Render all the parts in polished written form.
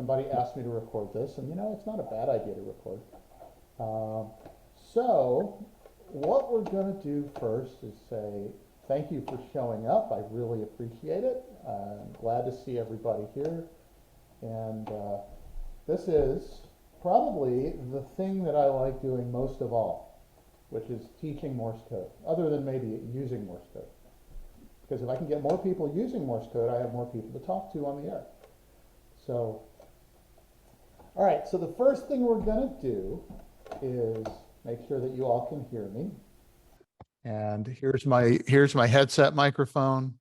somebody asked me to record this, and it's not a bad idea to record. Um, so, what we're going to do first is say thank you for showing up. I really appreciate it. I'm glad to see everybody here. And this is probably the thing that I like doing most of all, which is teaching Morse code, other than maybe using Morse code. Because if I can get more people using Morse code, I have more people to talk to on the air. So, all right, so the first thing we're going to do is make sure that you all can hear me. And here's my headset microphone.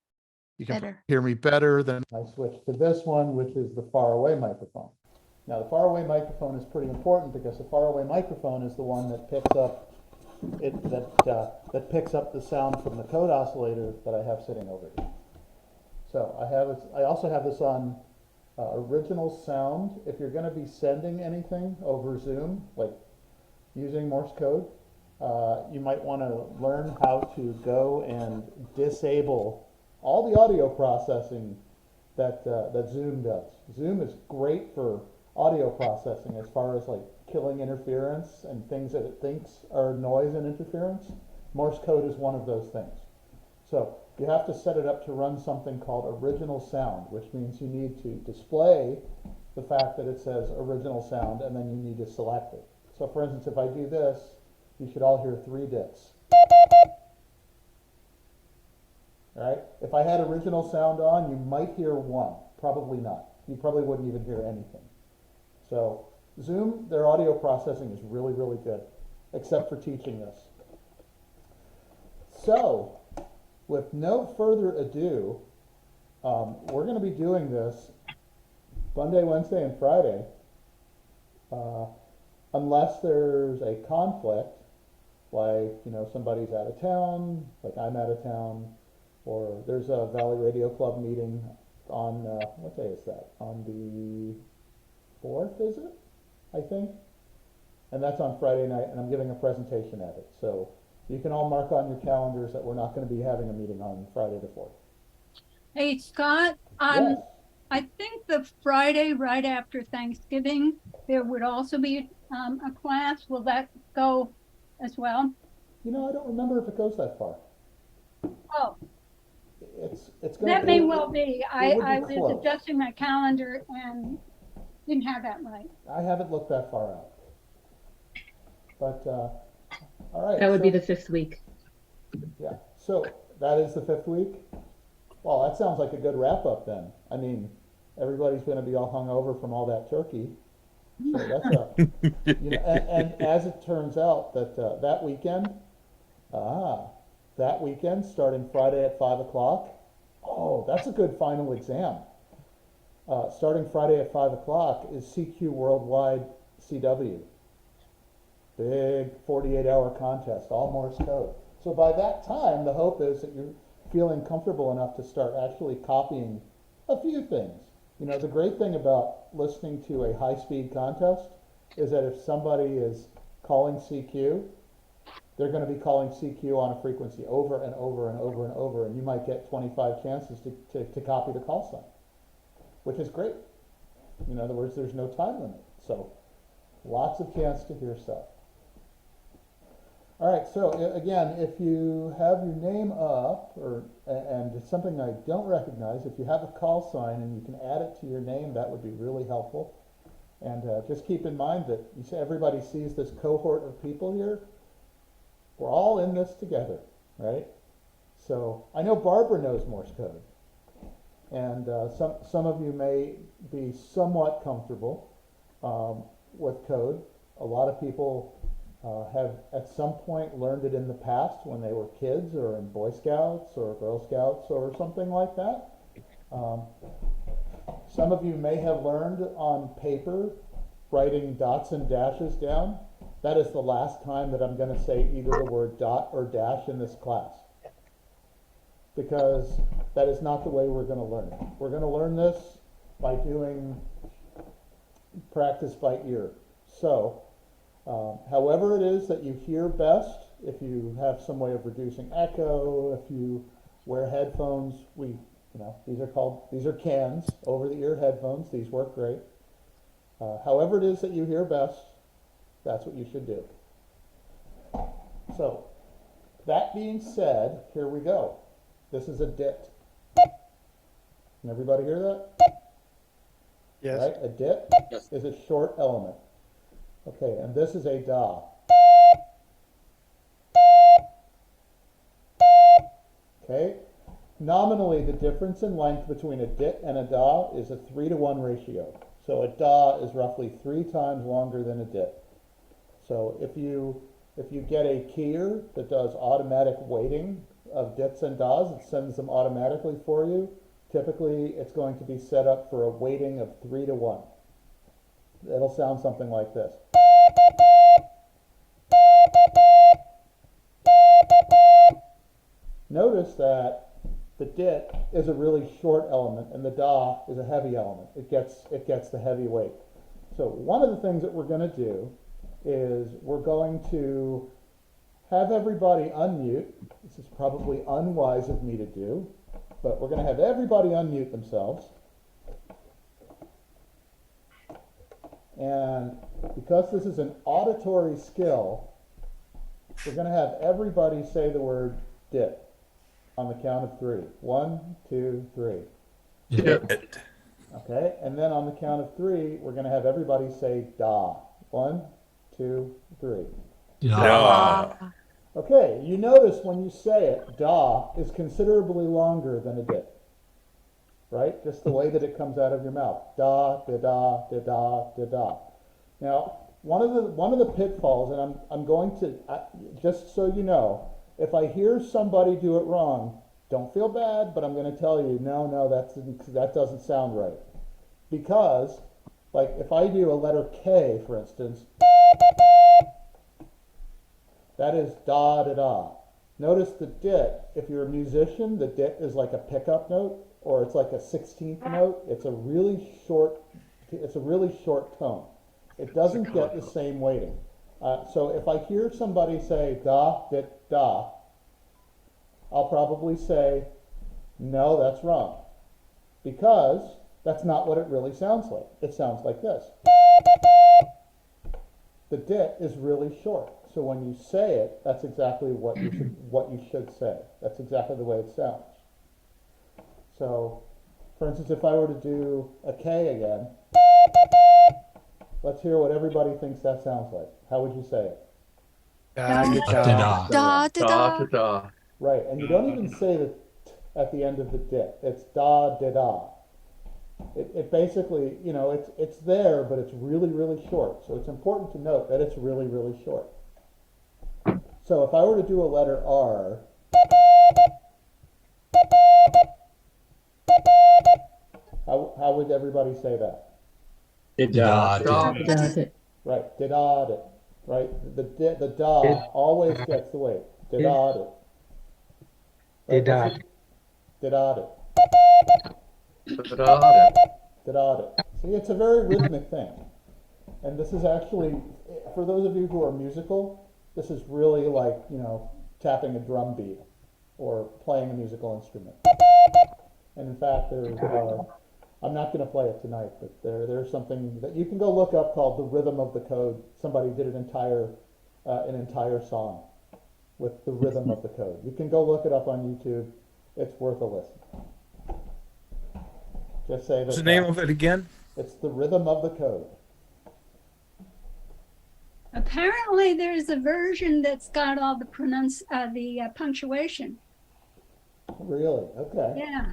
You can hear me better than I switch to this one, which is the faraway microphone. Now, the faraway microphone is pretty important because the faraway microphone is the one that picks up that picks up the sound from the code oscillator that I have sitting over here. So I also have this on original sound. If you're going to be sending anything over Zoom, like using Morse code, you might want to learn how to go and disable all the audio processing that Zoom does. Zoom is great for audio processing as far as like killing interference and things that it thinks are noise and interference. Morse code is one of those things. So you have to set it up to run something called original sound, which means you need to display the fact that it says original sound, and then you need to select it. So for instance, if I do this, you should all hear 3 dits. All right? If I had original sound on, you might hear 1. Probably not. You probably wouldn't even hear anything. So Zoom, their audio processing is really, really good, except for teaching this. So, with no further ado, we're going to be doing this Monday, Wednesday, and Friday, unless there's a conflict, like somebody's out of town, like I'm out of town, or there's a Valley Radio Club meeting on what day is that? On the 4th, is it? I think. And that's on Friday night, and I'm giving a presentation at it. So you can all mark on your calendars that we're not going to be having a meeting on Friday the 4th. Hey, Scott, Yes. I think the Friday right after Thanksgiving, there would also be a class. Will that go as well? I don't remember if it goes that far. Oh, It's going that may well be. I would be was close. adjusting my calendar and didn't have that right. I haven't looked that far out. But, all right. That would be the 5th week. Yeah. So that is the 5th week? Well, that sounds like a good wrap up then. I mean, everybody's going to be all hungover from all that turkey. So that's and as it turns out that that weekend, starting Friday at 5 o'clock, oh, that's a good final exam. Starting Friday at 5 o'clock is CQ Worldwide CW. Big 48-hour contest, all Morse code. So by that time, the hope is that you're feeling comfortable enough to start actually copying a few things. The great thing about listening to a high-speed contest is that if somebody is calling CQ, they're going to be calling CQ on a frequency over and over and over and over, and you might get 25 chances to copy the call sign, which is great. In other words, there's no time limit. So lots of chance to hear stuff. All right, so again, if you have your name up, and it's something I don't recognize, if you have a call sign and you can add it to your name, that would be really helpful. And just keep in mind that everybody sees this cohort of people here. We're all in this together, right? So I know Barbara knows Morse code, and some of you may be somewhat comfortable with code. A lot of people have at some point learned it in the past when they were kids or in Boy Scouts or Girl Scouts or something like that. Some of you may have learned on paper writing dots and dashes down. That is the last time that I'm going to say either the word dot or dash in this class, because that is not the way we're going to learn it. We're going to learn this by doing practice by ear. So however it is that you hear best, if you have some way of reducing echo, if you wear headphones, these are cans, over the ear headphones. These work great. However it is that you hear best, that's what you should do. So, that being said, here we go. This is a dit. Can everybody hear that? Yes. Right? A dit Yes. is a short element. Okay, and this is a da. Okay? Nominally, the difference in length between a dit and a da is a 3-to-1 ratio. So a da is roughly 3 times longer than a dit. So if you get a keyer that does automatic weighting of dits and das, it sends them automatically for you. Typically, it's going to be set up for a weighting of 3-to-1. It'll sound something like this. Notice that the dit is a really short element and the da is a heavy element. It gets the heavy weight. So one of the things that we're going to do is we're going to have everybody unmute. This is probably unwise of me to do, but we're going to have everybody unmute themselves. And because this is an auditory skill, we're going to have everybody say the word dit on the count of 3. 1, 2, 3. Dit. Okay, and then on the count of 3, we're going to have everybody say da. 1, 2, 3. Da. Okay, you notice when you say it, da is considerably longer than a dit. Right? Just the way that it comes out of your mouth. Da, da, da, da, da, da, da. Now, one of the pitfalls, and I'm going to, just so you know, if I hear somebody do it wrong, don't feel bad, but I'm going to tell you, no, that doesn't sound right. Because, like, if I do a letter K, for instance, that is da, da, da. Notice the dit, if you're a musician, the dit is like a pickup note, or it's like a 16th note. It's a really short tone. It doesn't get the same weighting. So if I hear somebody say da, dit, da, I'll probably say, no, that's wrong. Because that's not what it really sounds like. It sounds like this. The dit is really short. So when you say it, that's exactly what you should say. That's exactly the way it sounds. So, for instance, if I were to do a K again, let's hear what everybody thinks that sounds like. How would you say it? Da, da, Da, da, Da, da. da. Right, and you don't even say the t at the end of the dit. It's da, da, da. It basically, it's there, but it's really, really short. So it's important to note that it's really, really short. So if I were to do a letter R, how would everybody say that? Da. Right, did-da, dit. Right, the da always gets the weight. Did-da, dit. Did-da. Did-da, dit. Da. Did-da, dit. See, it's a very rhythmic thing. And this is actually, for those of you who are musical, this is really like, tapping a drum beat or playing a musical instrument. And in fact, I'm not going to play it tonight, but there's something that you can go look up called The Rhythm of the Code. Somebody did an entire song with the rhythm of the code. You can go look it up on YouTube. It's worth a listen. Just say that. What's the name of it again? It's The Rhythm of the Code. Apparently, there's a version that's got all the punctuation. Really? Okay. Yeah.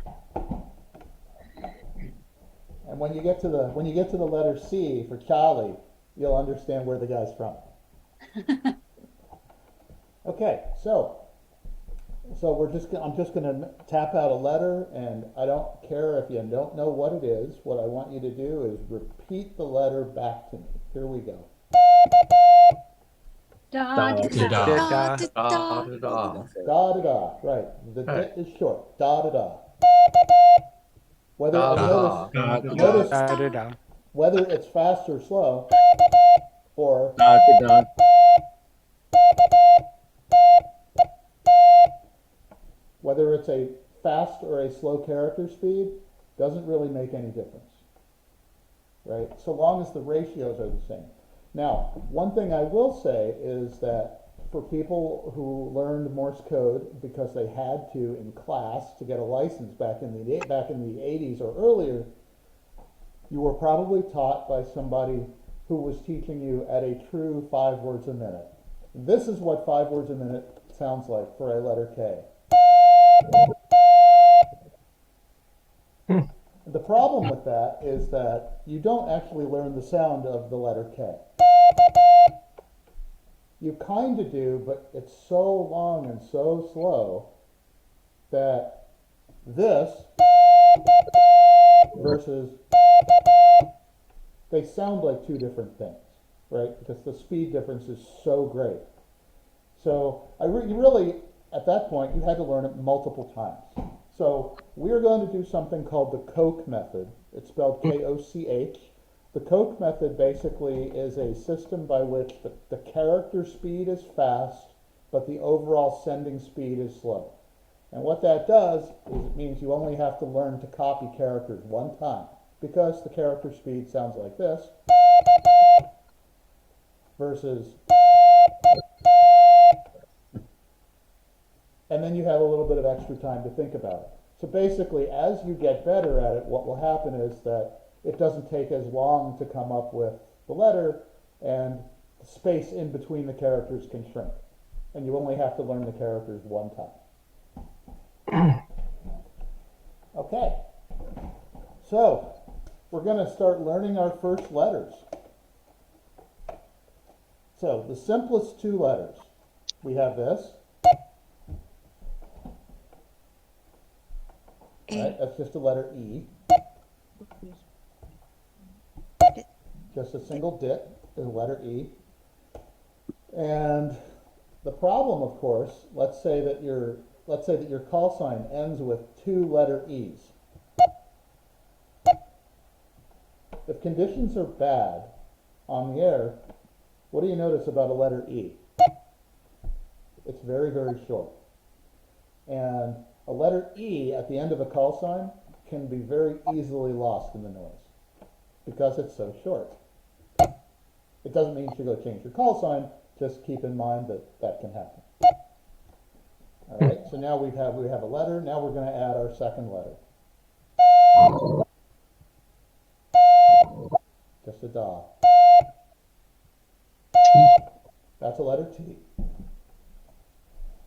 And when you get to the letter C for Charlie, you'll understand where the guy's from. Okay, so I'm just going to tap out a letter, and I don't care if you don't know what it is. What I want you to do is repeat the letter back to me. Here we go. Da, Da, da, da, da. da. Da, Da, da, da. Da da da. Right. The Right. dit is short. Da da da. Whether Da, notice da. notice Da, da, da. whether it's fast or slow, or Da, da. whether it's a fast or a slow character speed, doesn't really make any difference. right? So long as the ratios are the same. Now, one thing I will say is that for people who learned Morse code because they had to in class to get a license back in the 80s or earlier, you were probably taught by somebody who was teaching you at a true 5 words a minute. This is what 5 words a minute sounds like for a letter K. The problem with that is that you don't actually learn the sound of the letter K. You kind of do, but it's so long and so slow that this versus, they sound like two different things, right? Because the speed difference is so great. So you really, at that point, you had to learn it multiple times. So we're going to do something called the Koch method. It's spelled K-O-C-H. The Koch method basically is a system by which the character speed is fast, but the overall sending speed is slow. And what that does is it means you only have to learn to copy characters one time, because the character speed sounds like this versus, and then you have a little bit of extra time to think about it. So basically, as you get better at it, what will happen is that it doesn't take as long to come up with the letter, and the space in between the characters can shrink. And you only have to learn the characters one time. Okay, so we're going to start learning our first letters. So the simplest two letters, we have this. Right, that's just a letter E. Just a single dit is a letter E. And the problem, of course, let's say that your call sign ends with two letter E's. If conditions are bad on the air, what do you notice about a letter E? It's very, very short. And a letter E at the end of a call sign can be very easily lost in the noise because it's so short. It doesn't mean you should go change your call sign, just keep in mind that that can happen. All right, so now we have a letter. Now we're going to add our second letter. Just a da. That's a letter T.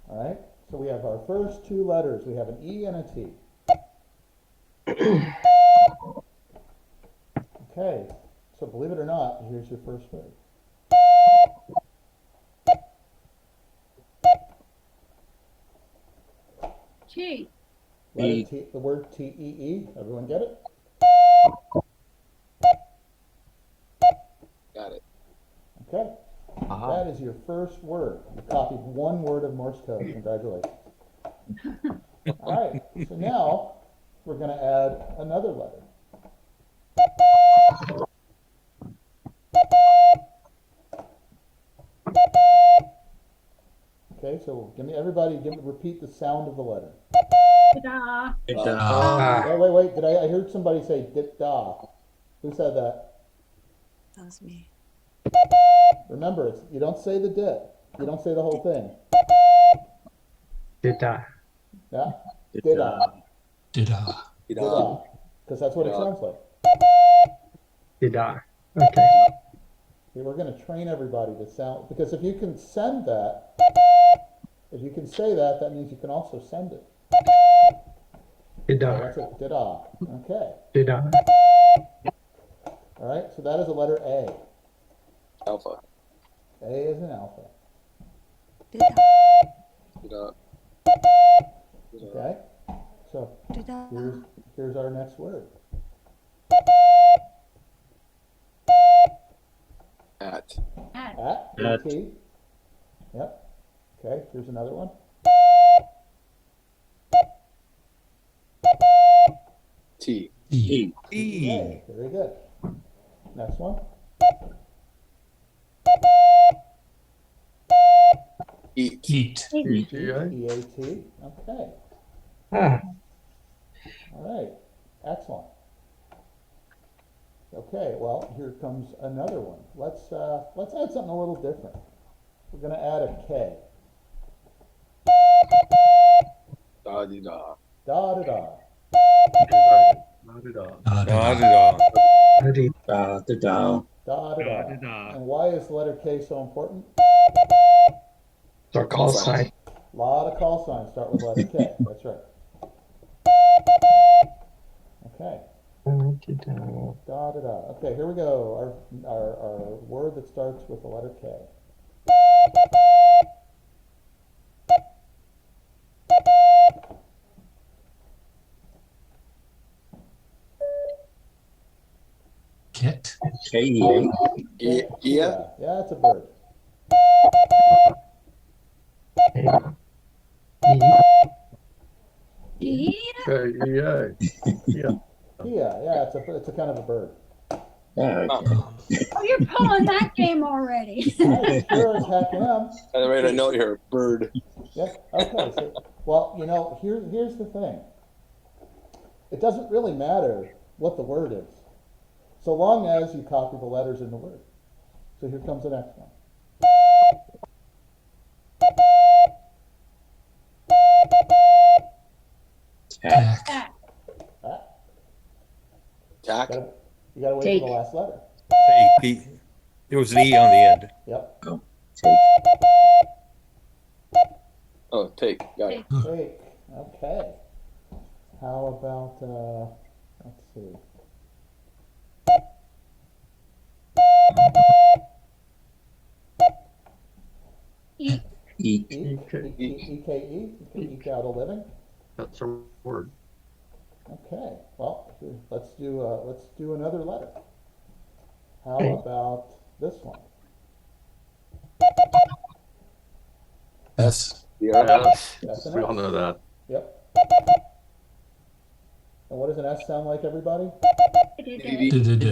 All right, so we have our first two letters. We have an E and a T. Okay, so believe it or not, here's your first word. T. Letter T, the word T-E-E. Everyone get it? Got it. Okay. That is your first word. You copied one word of Morse code. Congratulations. All right, so now we're going to add another letter. Okay, so repeat the sound of the letter. Da. Wait. I heard somebody say dit-da. Who said that? That was me. Remember, you don't say the dit. You don't say the whole thing. Did-da. Yeah? Did-da. Did-da. Did-da. Because that's what it sounds like. Did-da. Okay. Okay, we're going to train everybody to sound, because if you can send that, if you can say that, that means you can also send it. Did-da. That's it. Did-da. Okay. Did-da. All right, so that is a letter A. Alpha. A is an alpha. Did-da. Da. Okay? So Did-da. here's our next word. At. At. At. T. Yep. Okay, here's another one. T. E. Okay, very good. Next one. Eat. Eat. E-A-T. Okay. Ah, All right. Excellent. Okay, well, here comes another one. Let's add something a little different. We're gonna add a K. Da dee da. Da da da. Not at all. Da, da, Da, da. da, Ready. Da, da, da. Da da da. Da. And why is the letter K so important? It's our call sign. A lot of call signs start with letter K. That's right. Okay. Da-da-da. Da da da. Okay, here we go. Our word that starts with the letter K. Kit. K-E-A. Yeah. Yeah, it's a bird. Yeah. Yeah. Yeah, it's a kind of a bird. Yeah, Oh. okay. Oh, you're pulling that game already. I sure as heck am. I made a note here. Bird. Yeah. Okay. So, well, here's the thing. It doesn't really matter what the word is, so long as you copy the letters in the word. So here comes the next one. Tack. That. Ah, Tack. you gotta wait for the last letter. Take. There was an E on the end. Yep. Take. Oh, take. Got it. Take. Okay. How about let's see. Eat. Eek. E-K. E-K-E. You can eke out a living. That's a word. Okay. Well, let's do another letter. How Okay. about this one? S. Yeah. Yes. That's an We S. all know that. Yep. And what does an S sound like, everybody? Dee-dee. Did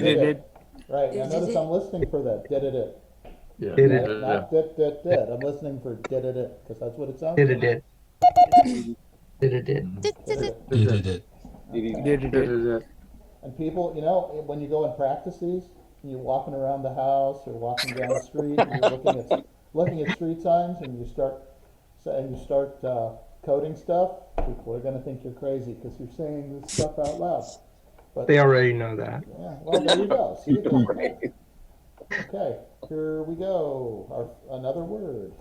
it. Right. Now notice I'm listening for that. Did. Yeah. Right? Did. Not did. I'm listening for did, because that's what it sounds Did like. it. Did it. Did it. Okay. And people, when you go and practice these, and you're walking around the house or walking down the street, and you're looking at street signs, and you start coding stuff, people are going to think you're crazy because you're saying this stuff out loud. But They already know that. yeah, well, there you go. See, it doesn't matter. Okay, here we go. Another word.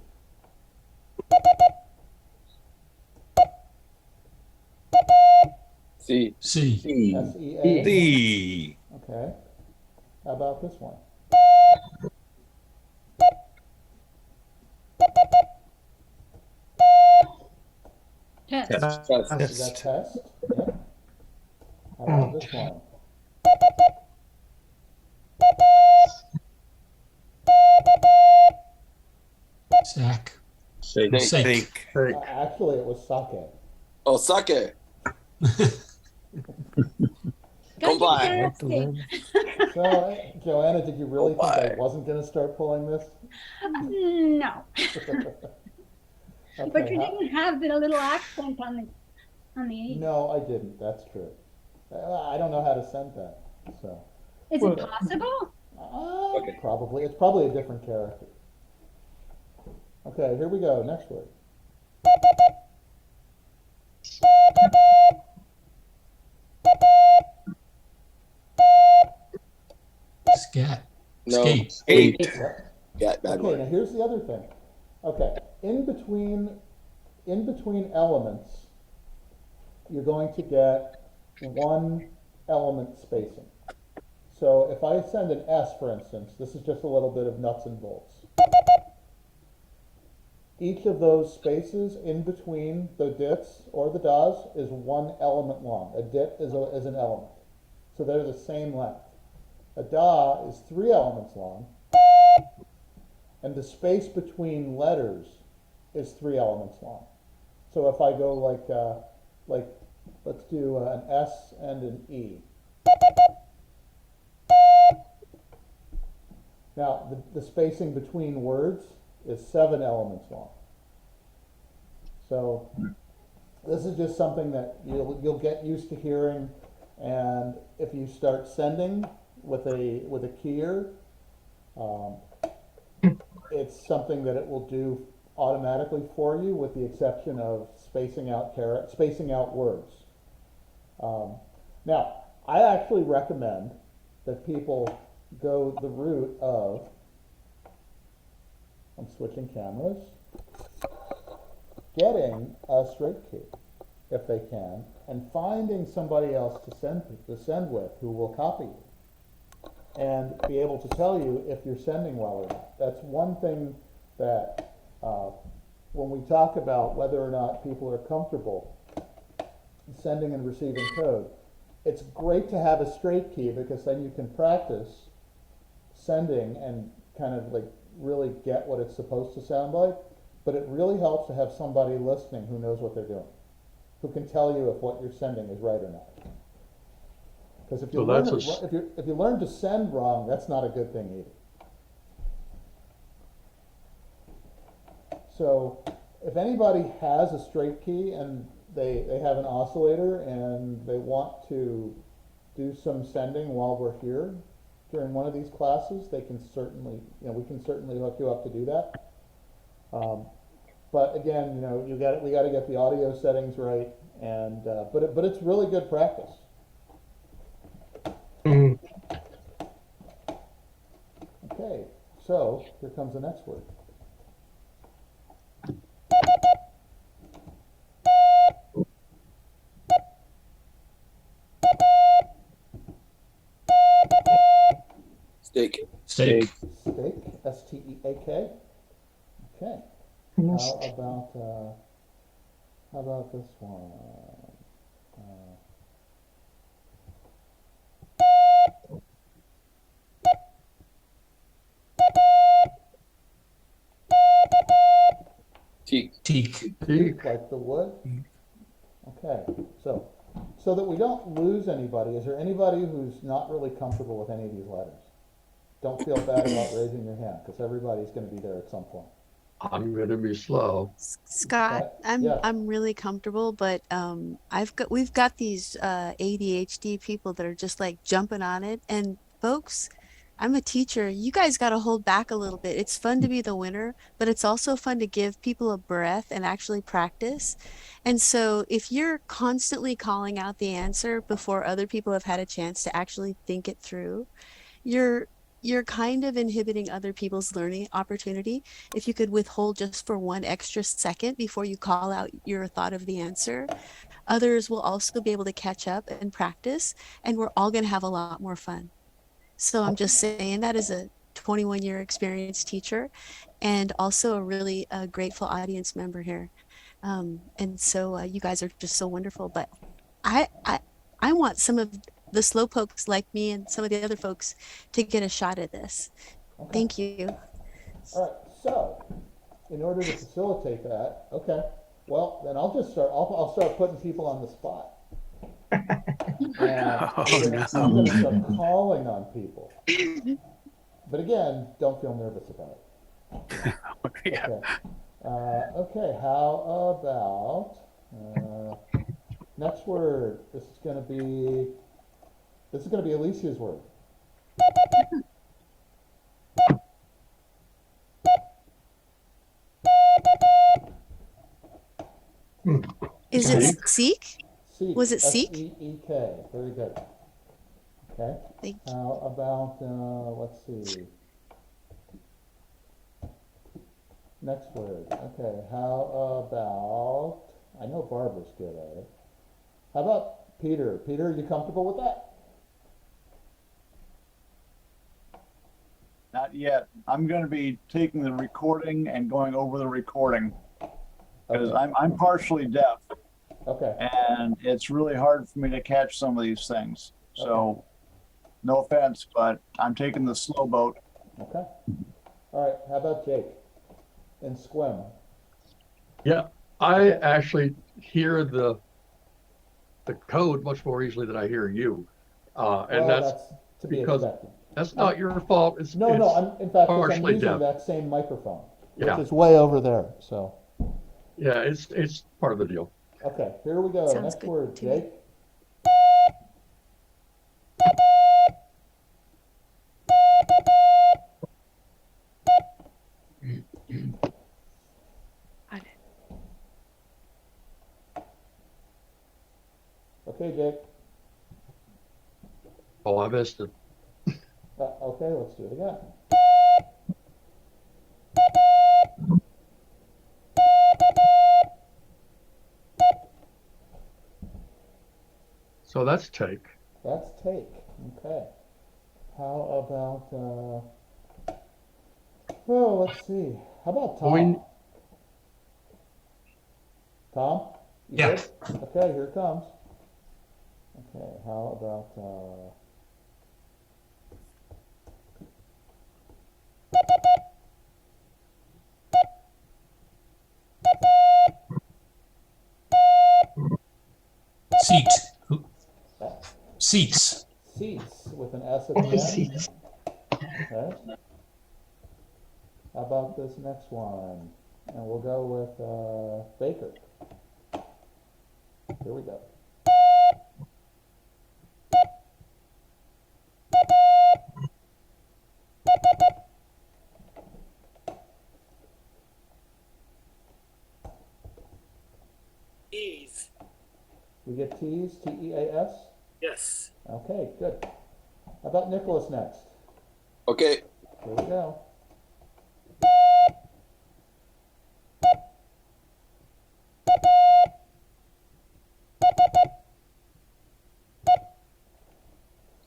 C. C. S-E-A. C. Okay. How about this one? Test. Test. Test. Is that test? Yep. How about this one? Sack. Shake. Sake. Shake. Hey, Actually, it was sake. Oh, sake. Don't buy. So, Joanna, did you really think I why? wasn't going to start pulling this? No, but Okay, you didn't have the little accent on the E. No, I didn't. That's true. I don't know how to send that. So, Is it possible? Okay. probably it's probably a different character. Okay, here we go. Next word. Scat. No. Skate. Eight. Yep. Yeah, bad Okay, now word. here's the other thing. Okay, in between elements, you're going to get one element spacing. So if I send an S, for instance, this is just a little bit of nuts and bolts. Each of those spaces in between the dits or the das is one element long. A dit is an element. So they're the same length. A da is 3 elements long, and the space between letters is 3 elements long. So if I go like let's do an S and an E. Now the spacing between words is 7 elements long. So this is just something that you'll get used to hearing And if you start sending with a keyer, it's something that it will do automatically for you, with the exception of spacing out words. Now, I actually recommend that people go the route of, I'm switching cameras, getting a straight key if they can, and finding somebody else to send with who will copy you and be able to tell you if you're sending well or not. That's one thing that when we talk about whether or not people are comfortable sending and receiving code, it's great to have a straight key, because then you can practice sending and kind of like really get what it's supposed to sound like. But it really helps to have somebody listening who knows what they're doing, who can tell you if what you're sending is right or not. Because if you So learn that's if you learn to send wrong, that's not a good thing either. So if anybody has a straight key and they have an oscillator and they want to do some sending while we're here during one of these classes, they can certainly, we can certainly hook you up to do that. But again, we got to get the audio settings right, and but it's really good practice. Mhm. Okay, so here comes the next word. Steak. Steak. Steak, S-T-E-A-K. Okay. How about this one? Teak. Teak. Teak, like the wood? Okay, so that we don't lose anybody, is there anybody who's not really comfortable with any of these letters? Don't feel bad about raising your hand, because everybody's going to be there at some point. I'm gonna be slow. Scott, Yes. I'm really comfortable, but we've got these ADHD people that are just like jumping on it. And folks, I'm a teacher. You guys got to hold back a little bit. It's fun to be the winner, but it's also fun to give people a breath and actually practice. And so if you're constantly calling out the answer before other people have had a chance to actually think it through, you're you're kind of inhibiting other people's learning opportunity. If you could withhold just for 1 extra second before you call out your thought of the answer, others will also be able to catch up and practice, and we're all going to have a lot more fun. So I'm just saying that as a 21-year experienced teacher, and also a really grateful audience member here. And so you guys are just so wonderful. But I, I, I want some of the slow pokes like me and some of the other folks to get a shot at this. Okay. Thank you. All right, so in order to facilitate that, okay, well, then I'll just start, I'll start putting people on the spot. And I'm gonna start calling on people. But again, don't feel nervous about it. Okay. Okay, how about, next word, this is gonna be Alicia's word. Is Okay. it seek? Seek. Was it seek? S-E-E-K, very good. Okay, Thank you. how about, let's see. Next word, okay, how about, I know Barbara's good at it. How about Peter? Peter, are you comfortable with that? Not yet. I'm going to be taking the recording and going over the recording because Okay, I'm partially deaf okay, and it's really hard for me to catch some of these things. So no offense, but I'm taking the slow boat. okay. All right, how about Jake? And Squim? Yeah, I actually hear the code much more easily than I hear you. And Well, that's to be because expected. that's not your fault. It's No, it's in fact, 'cause I'm partially using deaf. that same microphone, which Yeah. is way over there, so. Yeah, it's part of the deal. Okay, here we go. Sounds Next good word, to me. Jake. Okay, Jake. Oh, I missed it. Okay, let's do it again. So that's take. That's take. Okay. How about, oh, let's see. How about Tom? Tom? You Yeah. good? Okay, here it comes. Okay, how about, Seat. uh, Seats. seats with an S at the end? Okay. How about this next one? And we'll go with Baker. Here we go. Ease. We get T's, T-E-A-S? Yes. Okay, good. How about Nicholas next? Okay. Here we go.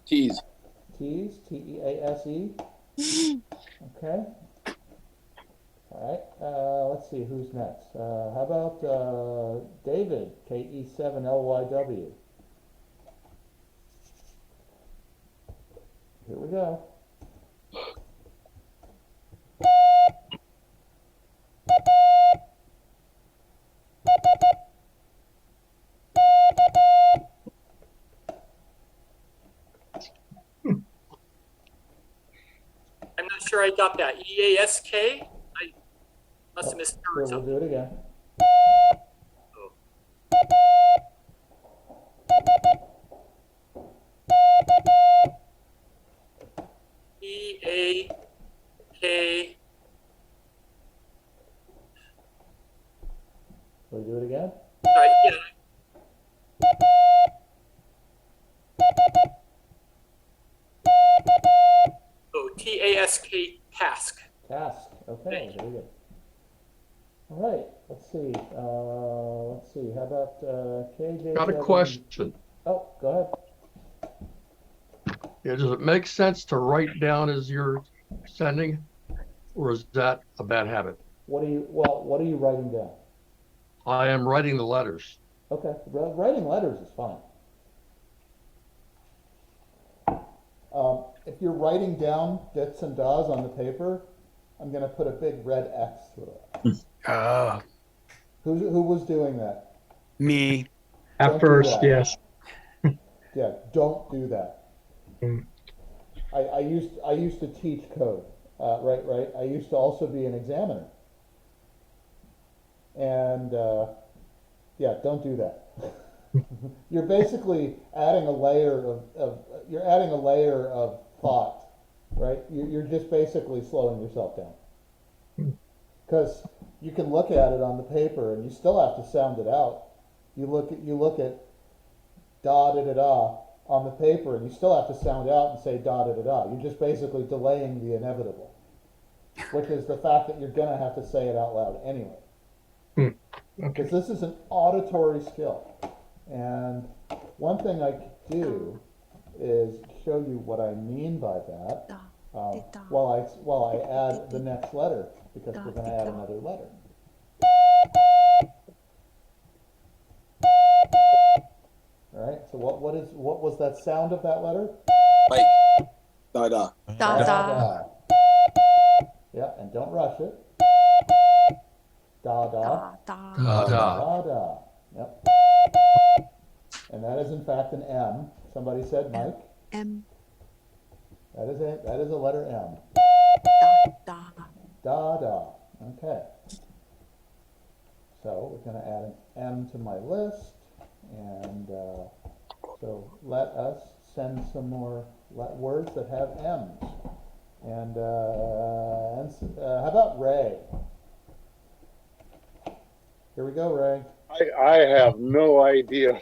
T's. T's, T-E-A-S-E. Okay. All right. Let's see who's next. How about David, K-E-7-L-Y-W. Here we go. I'm not sure I got that. EASK? I must have misheard Here, we'll something. do it again. EAK. Will we do it again? Sorry, yeah. Oh, TASK, task. Task. Okay, very good. All right. Let's see. Let's see. How about KJ? Got a question. Oh, go ahead. Yeah, does it make sense to write down as you're sending, or is that a bad habit? What are you writing down? I am writing the letters. Okay, writing letters is fine. If you're writing down dits and das on the paper, I'm going to put a big red X through it. Who was doing that? Me. Don't At do first, that. yes. Yeah, don't do that. Mm. I used to teach code, right. I used to also be an examiner, and yeah, don't do that. You're basically adding a layer of thought, right? You're just basically slowing yourself down, because you can look at it on the paper and you still have to sound it out. You look at da da da da on the paper, and you still have to sound out and say da da da da. You're just basically delaying the inevitable, which is the fact that you're gonna have to say it out loud anyway. Because this is an auditory skill, and one thing I could do is show you what I mean by that while I add the next letter, because we're going to add another letter. All right. So what was that sound of that letter? Mike. Da da. Da da. Yeah, and don't rush it. Da da. Da da. Da, da. Da da. Yep. And that is in fact an M. Somebody said Mike. M. That is a letter M. Da. Da da. Okay. So we're going to add an M to my list, and so let us send some more words that have M's. And how about Ray? Here we go, Ray. I have no idea.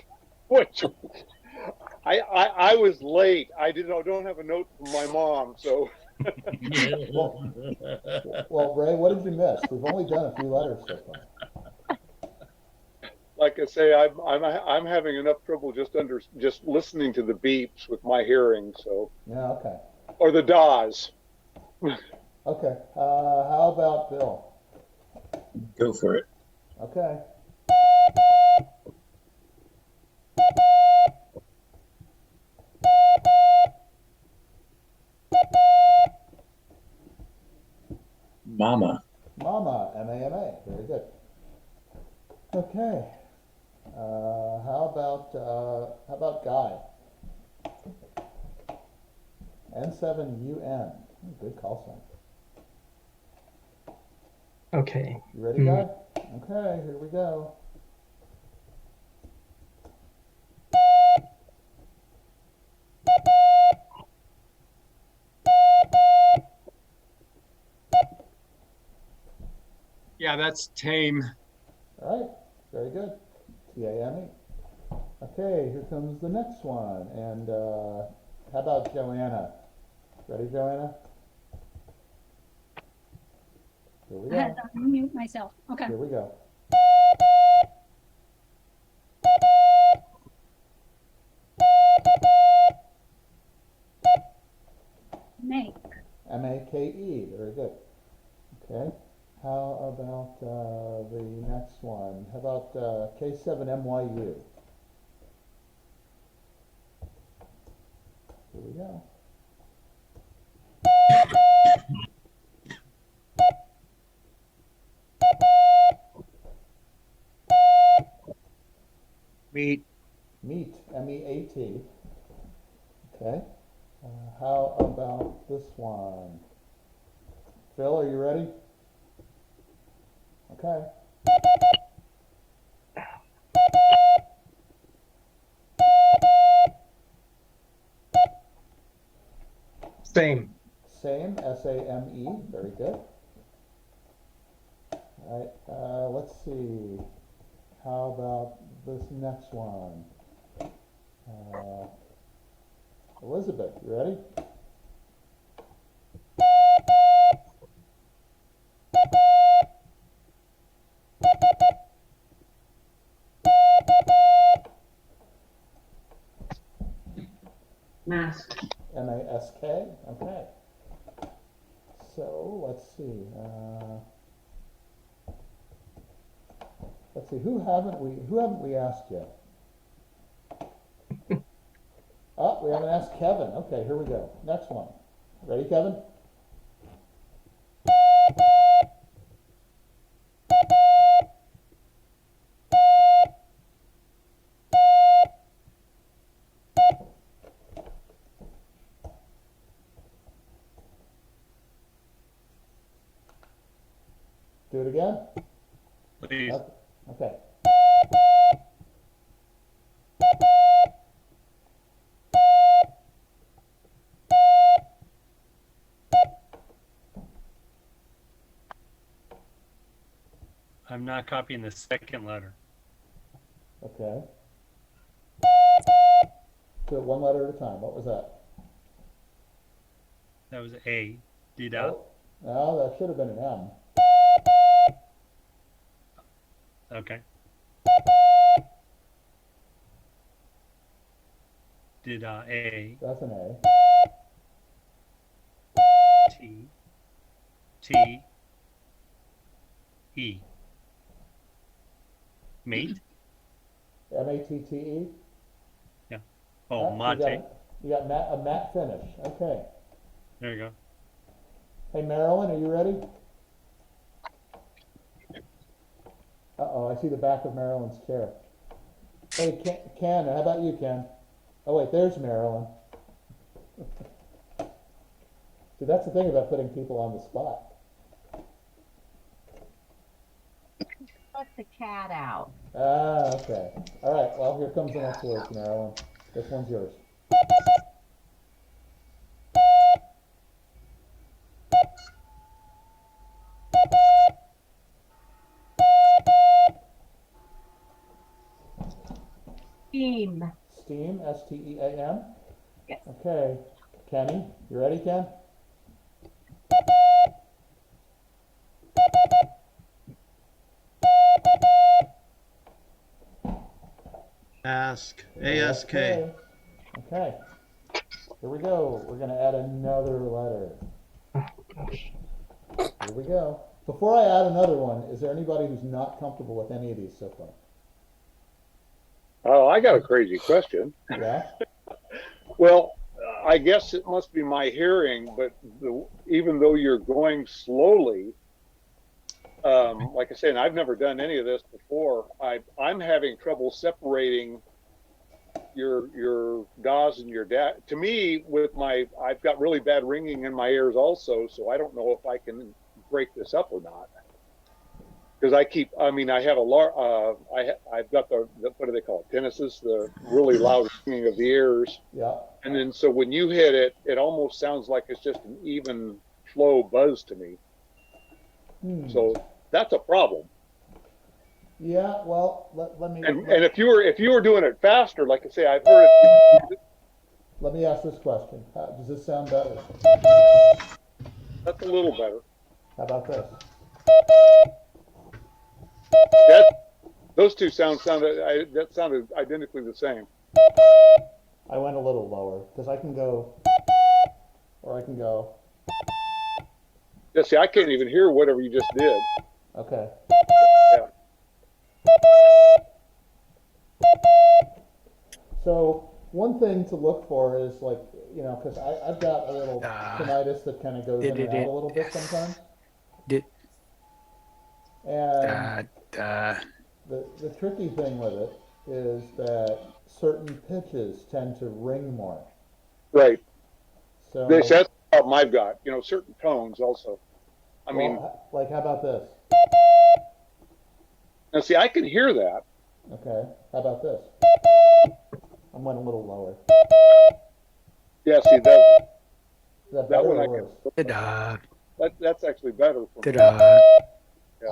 Which I was late. I don't have a note from my mom, so Well, Ray, what did you miss? We've only done a few letters so far. like I say, I'm having enough trouble just listening to the beeps with my hearing. So Yeah, okay. or the DAWs. Okay, how about Bill? Go for it. Okay. Mama. Mama, M-A-M-A, very good. Okay, how about Guy? N7UN, good call sign. Okay. You ready, Guy? Okay, here we go. Yeah, that's tame. All right, very good. T-A-M-E. Okay, here comes the next one. And how about Joanna? Ready, Joanna? Here we I had go. to unmute myself. Okay. Here we go. Make. M-A-K-E, very good. Okay, how about the next one? How about K7MYU? Here we go. Meat. Meat, M-E-A-T. Okay, how about this one? Phil, are you ready? Okay. Same. Same, S-A-M-E, very good. All right, let's see. How about this next one? Elizabeth, you ready? Mask. M-A-S-K, okay. So, let's see. Let's see, who haven't we asked yet? Oh, we haven't asked Kevin. Okay, here we go. Next one. Ready, Kevin? Do it again? Please. Okay. I'm not copying the second letter. Okay. Do it one letter at a time. What was that? That was A. D-dot. Oh, no, that should have been an M. Okay. A. That's an A. T. T. E. Mate? M-A-T-T-E? Yeah. Oh, Ah, mate. You got a matte finish. Okay. There you go. Hey, Marilyn, are you ready? Uh-oh, I see the back of Marilyn's chair. Hey, Ken, how about you, Ken? Oh, wait, there's Marilyn. See, that's the thing about putting people on the spot. Let the cat out. Ah, okay. All right, well, here comes the next word, Marilyn. This one's yours. Steam. Steam, S-T-E-A-M? Yes. Okay, Kenny, you ready, Ken? Ask. A-S-K. Okay, here we go. We're gonna add another letter. Here we go. Before I add another one, is there anybody who's not comfortable with any of these so far? Oh, I got a crazy question. Yeah? Well, I guess it must be my hearing, but even though you're going slowly, like I said, I've never done any of this before. I'm having trouble separating your DAWs and your DAT. To me, I've got really bad ringing in my ears also, so I don't know if I can break this up or not. Because I have I've got the what do they call it? Tinnitus, the really loud ringing of the ears. Yeah. And then so when you hit it, it almost sounds like it's just an even flow buzz to me. So that's a problem. Yeah, well, let me... And if you were doing it faster, like I say, I've heard it. Let me ask this question. Does this sound better? That's a little better. How about this? Those two sounded identically the same. I went a little lower because I can go, or I can go. Yeah, see, I can't even hear whatever you just did. Okay. Yeah. So one thing to look for is like, because I've got a little tinnitus that kind of goes in and out a little bit sometimes. And the tricky thing with it is that certain pitches tend to ring more. Right. So that's the problem I've got. Certain tones also. I mean, like how about this? Now see, I can hear that. Okay. How about this? I went a little lower. Yeah. See that. Is that better one or I worse? That's actually better for me.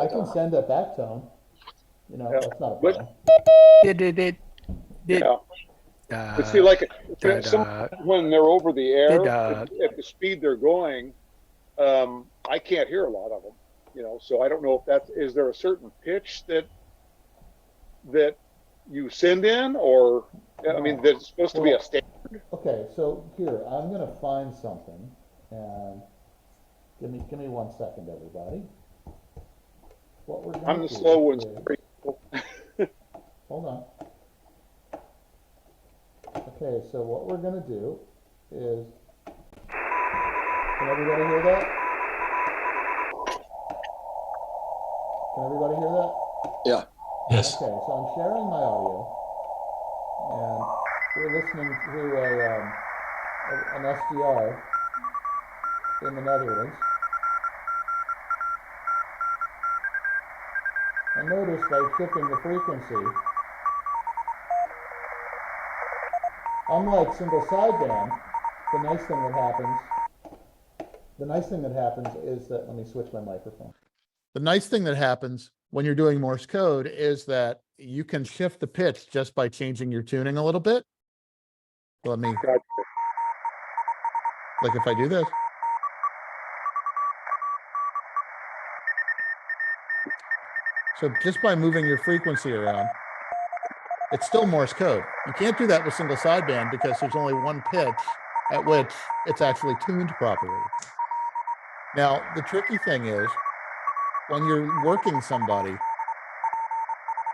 I can send a back tone. That's not a problem. Yeah. But see, like when they're over the air at the speed they're going, I can't hear a lot of them. So I don't know if is there a certain pitch that you send in, or that's supposed to be a standard. Okay, so here I'm gonna find something, and give me 1 second, everybody. What we're gonna I'm the slow ones. Hold on. Okay, so what we're gonna do is, can everybody hear that? Can everybody hear that? Yeah. Yes. Okay, so I'm sharing my audio, and we're listening to an SDR in the Netherlands. And notice by shifting the frequency, unlike single sideband, the nice thing that happens is that, let me switch my microphone. The nice thing that happens when you're doing Morse code is that you can shift the pitch just by changing your tuning a little bit. Let me, like if I do this. So just by moving your frequency around, it's still Morse code. You can't do that with single sideband because there's only one pitch at which it's actually tuned properly. Now, the tricky thing is, when you're working somebody,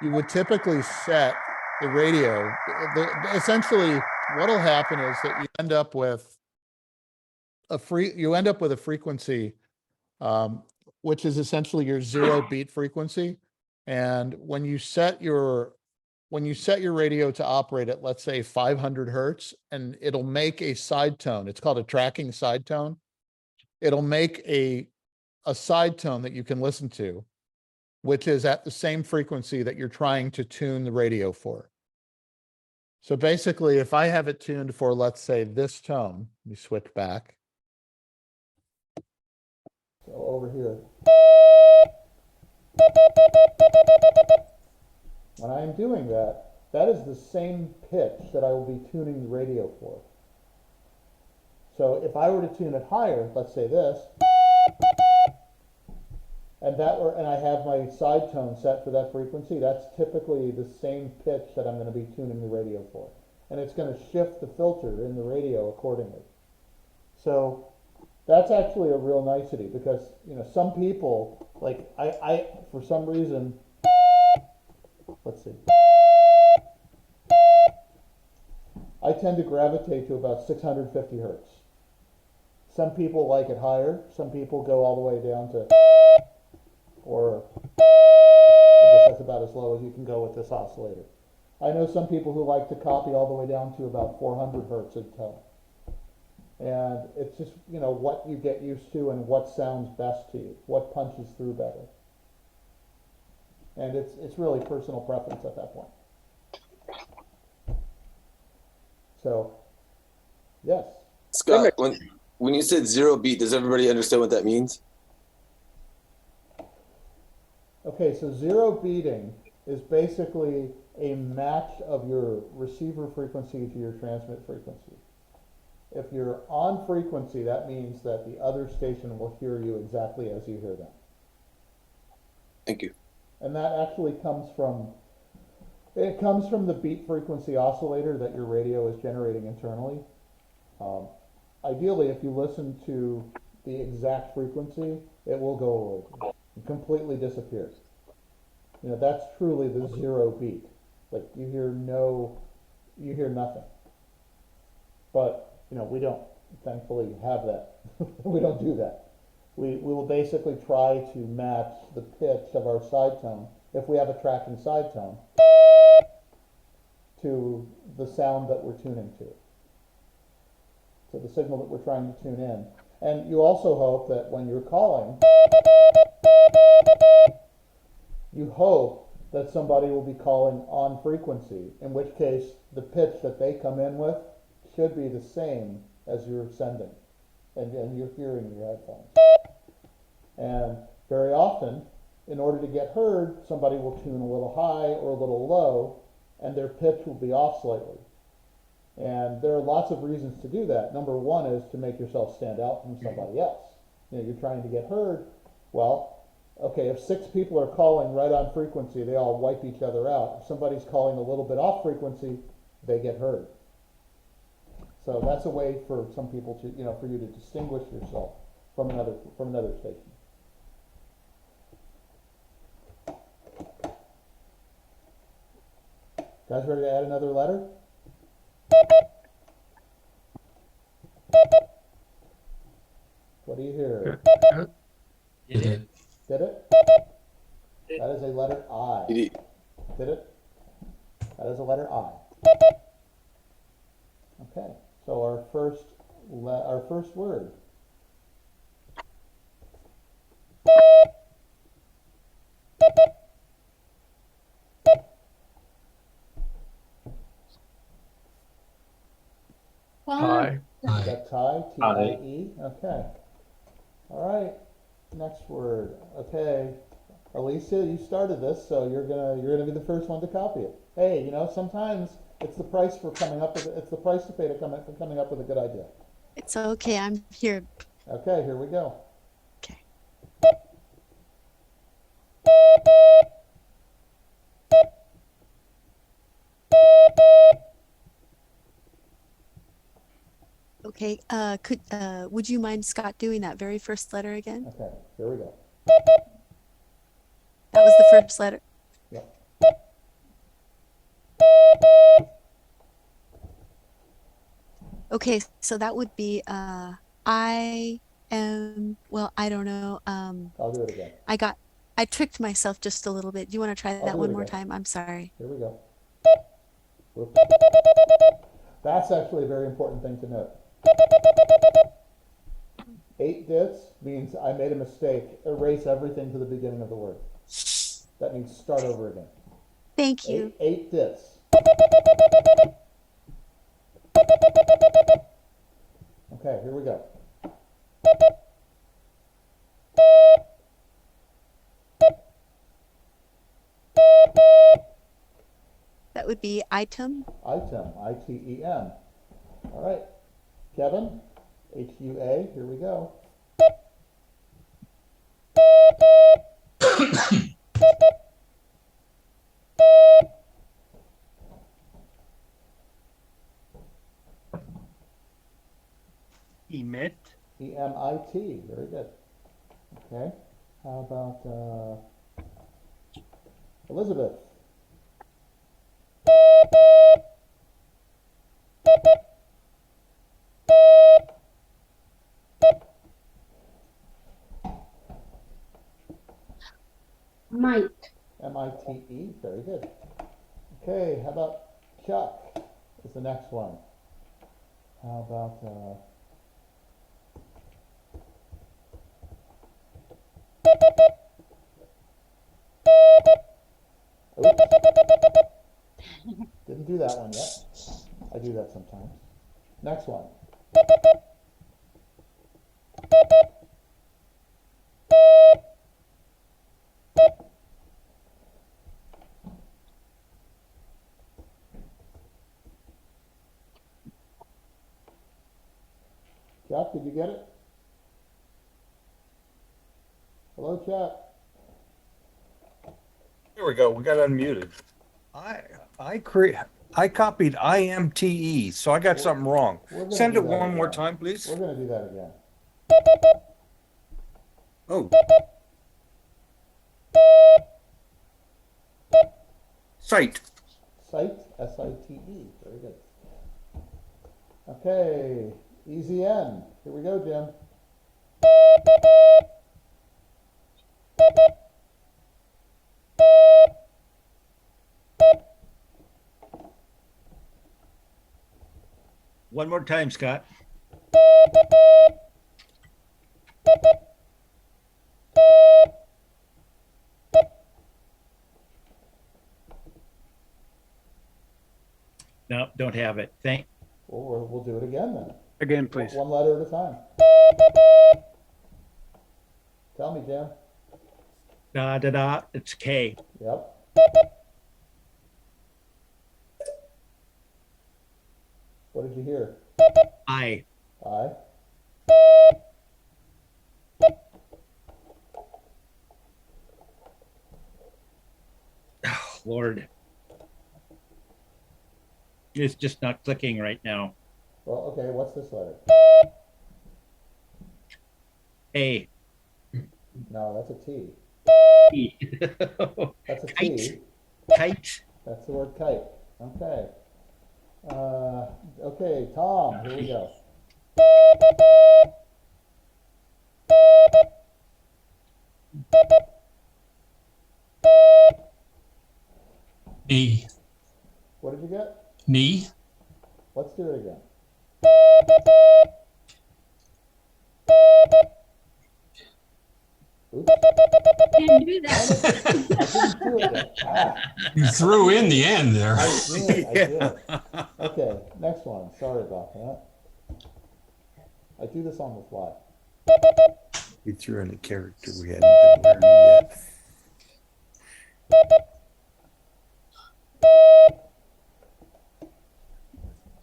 you would typically set the radio. Essentially, what'll happen is that you end up with a frequency, which is essentially your 0 beat frequency. And when you set your radio to operate at, let's say, 500 hertz, and it'll make a side tone. It's called a tracking side tone. It'll make a side tone that you can listen to, which is at the same frequency that you're trying to tune the radio for. So basically, if I have it tuned for, let's say, this tone, let me switch back. So over here. When I'm doing that that is the same pitch that I will be tuning the radio for. So if I were to tune it higher, let's say this, and I have my side tone set for that frequency, that's typically the same pitch that I'm going to be tuning the radio for. And it's going to shift the filter in the radio accordingly. So that's actually a real nicety, because some people, like I for some reason, let's see, I tend to gravitate to about 650 hertz. Some people like it higher, some people go all the way down to, or I guess that's about as low as you can go with this oscillator. I know some people who like to copy all the way down to about 400 hertz in tone. And it's just, what you get used to and what sounds best to you, what punches through better. And it's really personal preference at that point. So, yes. Scott, when you said 0 beat, does everybody understand what that means? Okay, so 0 beating is basically a match of your receiver frequency to your transmit frequency. If you're on frequency, that means that the other station will hear you exactly as you hear them. Thank you. And that actually comes from the beat frequency oscillator that your radio is generating internally. Ideally, if you listen to the exact frequency, it will go away. It completely disappears. That's truly the 0 beat. Like you hear nothing. But we don't thankfully have that. We don't do that. We will basically try to match the pitch of our side tone, if we have a tracking side tone, to the sound that we're tuning to the signal that we're trying to tune in. And you also hope that when you're calling, you hope that somebody will be calling on frequency, in which case the pitch that they come in with should be the same as you're sending and you're hearing in your headphones. And very often, in order to get heard, somebody will tune a little high or a little low, and their pitch will be off slightly. And there are lots of reasons to do that. Number one is to make yourself stand out from somebody else. You're trying to get heard. Well, okay, if 6 people are calling right on frequency, they all wipe each other out. If somebody's calling a little bit off frequency, they get heard. So that's a way for some people to, for you to distinguish yourself from another station. Guys ready to add another letter? What do you hear? Did it. Did it? That is a letter I. Did it? That is a letter I. Okay, so our first word. Hi. Is that tie? T-I-E? Okay. All right. Next word. Okay. Alicia, you started this, so you're gonna be the first one to copy it. Hey, sometimes it's the price to pay for coming up with a good idea. It's okay. I'm here. Okay, here we go. Okay. Okay, would you mind, Scott, doing that very first letter again? Okay, here we go. That was the first letter. Yep. Okay, so that would be I don't know. I'll do it again. I tricked myself just a little bit. Do you want to try that one more time? I'm sorry. Here we go. Whoop. That's actually a very important thing to note. 8 dits means I made a mistake. Erase everything to the beginning of the word. That means start over again. Thank you. 8 dits. Okay, here we go. would be item. Item, I-T-E-M. All right. Kevin, H-U-A, here we go. Emit. E-M-I-T, very good. Okay, how about Elizabeth? Might. M-I-T-E, very good. Okay, how about Chuck is the next one. How about oops. Didn't do that one yet. I do that sometimes. Next one. Chuck, did you get it? Hello, Chuck. There we go. We got unmuted. I copied IMTE, so I got something wrong. Send it one more time, please. We're going to do that again. Oh. Site. Site, S-I-T-E, very good. Okay, easy N. Here we go, Jim. One more time, Scott. No, don't have it. Well, we'll do it again then. Again, please. One letter at a time. Tell me, Jim. It's K. Yep. What did you hear? I. I. Oh, Lord. It's just not clicking right now. Well, okay, what's this letter? A. No, that's a T. E. That's a Kite. T. Kite. That's the word kite. Okay. Okay, Tom, here we go. Knee. What did you get? Knee. Let's do it again. Oops. Can't do that. I didn't do it yet. You threw in the end there. I did. Okay, next one. Sorry about that. I do this on the fly. We threw in a character we hadn't been learning yet.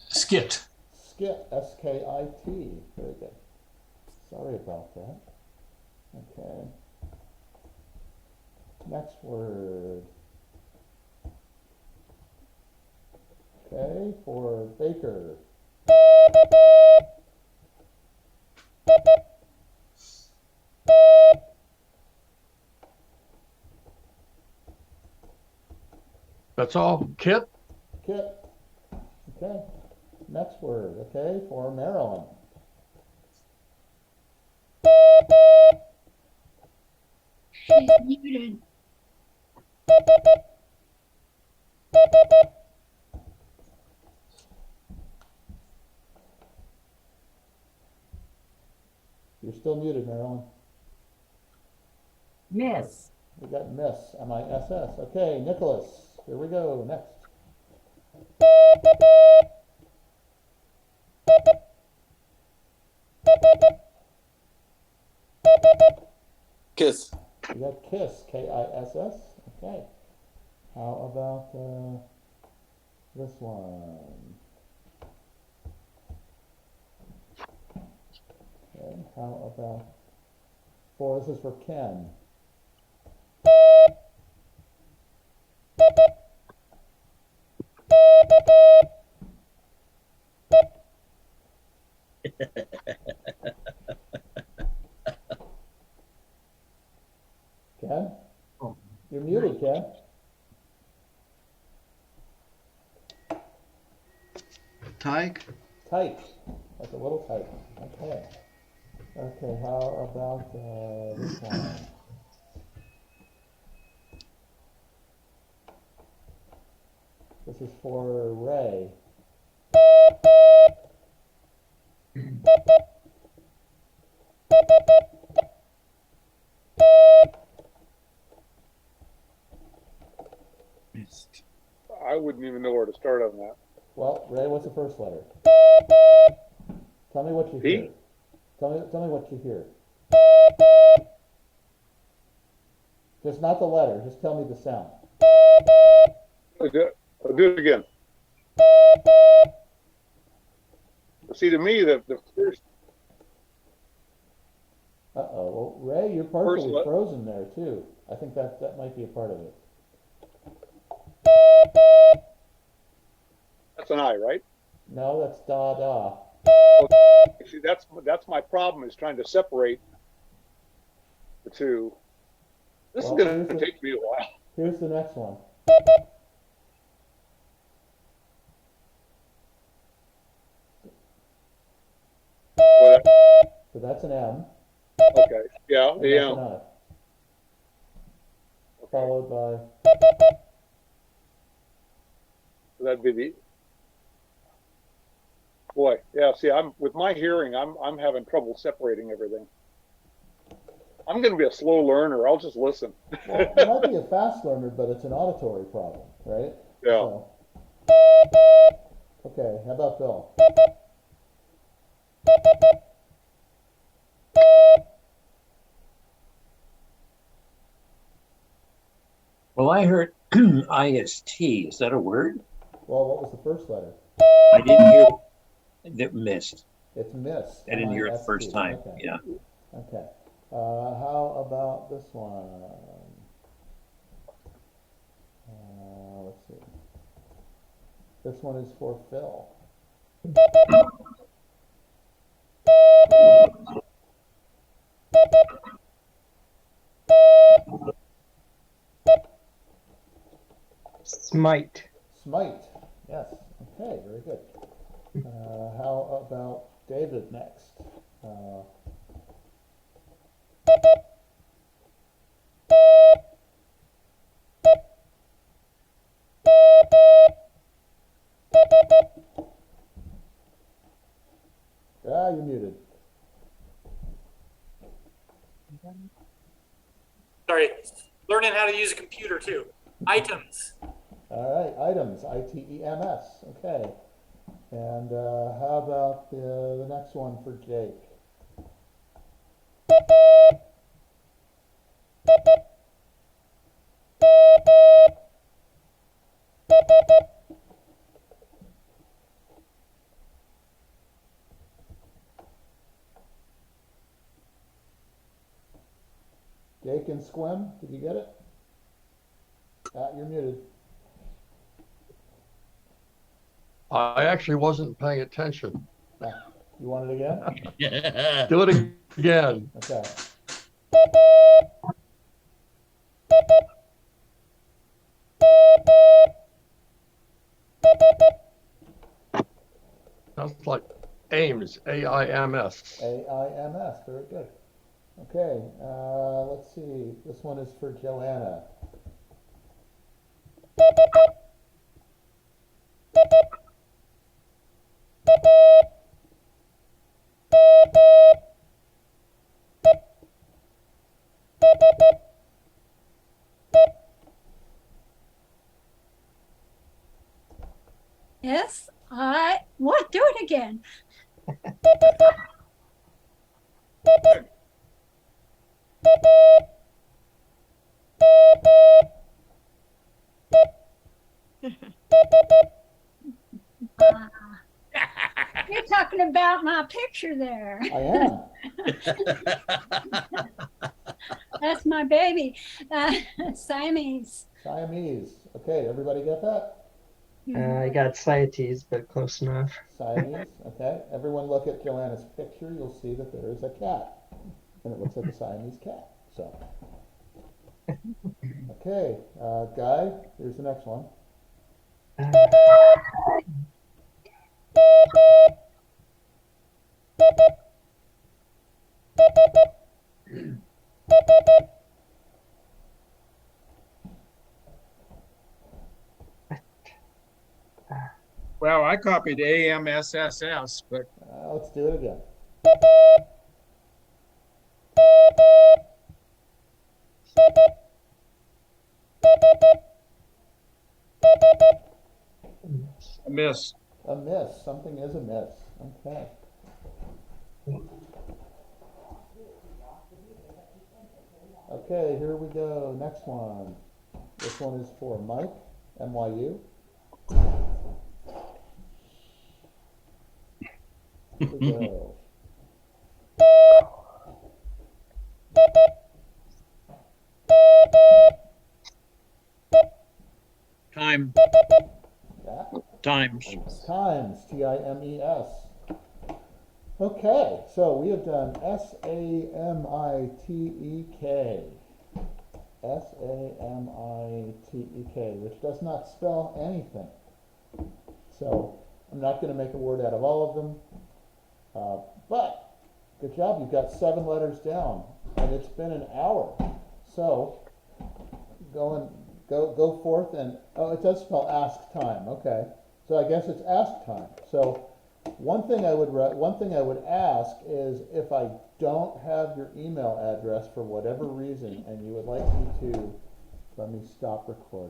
Skit. Skit, S-K-I-T. Very good. Sorry about that. Okay. Next word. Okay, for Baker. That's all. Kit? Kit. Okay. Next word, okay, for Maryland. She's muted. You're still muted, Marilyn. Miss. We got miss, M-I-S-S. Okay, Nicholas, here we go, next. Kiss. We got kiss, K-I-S-S. Okay. How about this one. Okay, how about this is for Ken. Ken? You're muted, Ken. Tyke? Tyke, like a little tyke. Okay. Okay, how about this one? This is for Ray. I wouldn't even know where to start on that. Well, Ray, what's the first letter? Tell me what you P? hear. Tell me what you hear. Just not the letter, just tell me the sound. I'll do it again. See, to me, the first. Uh-oh, well, Ray, you're partially frozen there too. I think that might be a part of it. That's an I, right? No, that's da. Okay. See, that's my problem, is trying to separate the two. This is going to take me a while. Here's the next one. So that's an M. Okay. Yeah, the M. Okay. Followed by. So that'd be the. Boy, yeah. See, with my hearing, I'm having trouble separating everything. I'm going to be a slow learner. I'll just listen. Well, you might be a fast learner, but it's an auditory problem, right? Yeah. So. Okay, how about Bill? Well, I heard IST. Is that a word? Well, what was the first letter? I didn't hear that. Missed. It's missed. I didn't hear it the first time. Okay. Yeah. Okay. How about this one? Let's see. This one is for Phil. Smite. Smite. Yes. Okay, very good. How about David next? You're muted. Sorry, learning how to use a computer too. Items. All right, items, ITEMS. Okay. And how about the next one for Jake? Jake and Squim, did you get it? You're muted. I actually wasn't paying attention. You want it again? Do it again. Okay. Sounds like AIMS, AIMS. AIMS, very good. Okay, let's see. This one is for Joanna. Yes, what? Do it again. You're talking about my picture there. I am. That's my baby. Siamese. Siamese. Okay, everybody get that? I got Sciates, but close enough. Siamese. Okay. Everyone look at Joanna's picture. You'll see that there is a cat. And it looks like a Siamese cat. So. Okay, Guy, here's the next one. Well, I copied AMSSS, but Let's do it again. a miss. A miss. Something is a miss. Okay. Okay, here we go. Next one. This one is for Mike, NYU. Here we go. Time. Yeah. Times. Times. Times. Okay, so we have done Samiteke. Samiteke, which does not spell anything. So I'm not going to make a word out of all of them. But good job, you've got 7 letters down, and it's been an hour. So go forth and, oh, it does spell ask time. Okay, so I guess it's ask time. So one thing I would ask is, if I don't have your email address for whatever reason, and you would like me to, let me stop recording.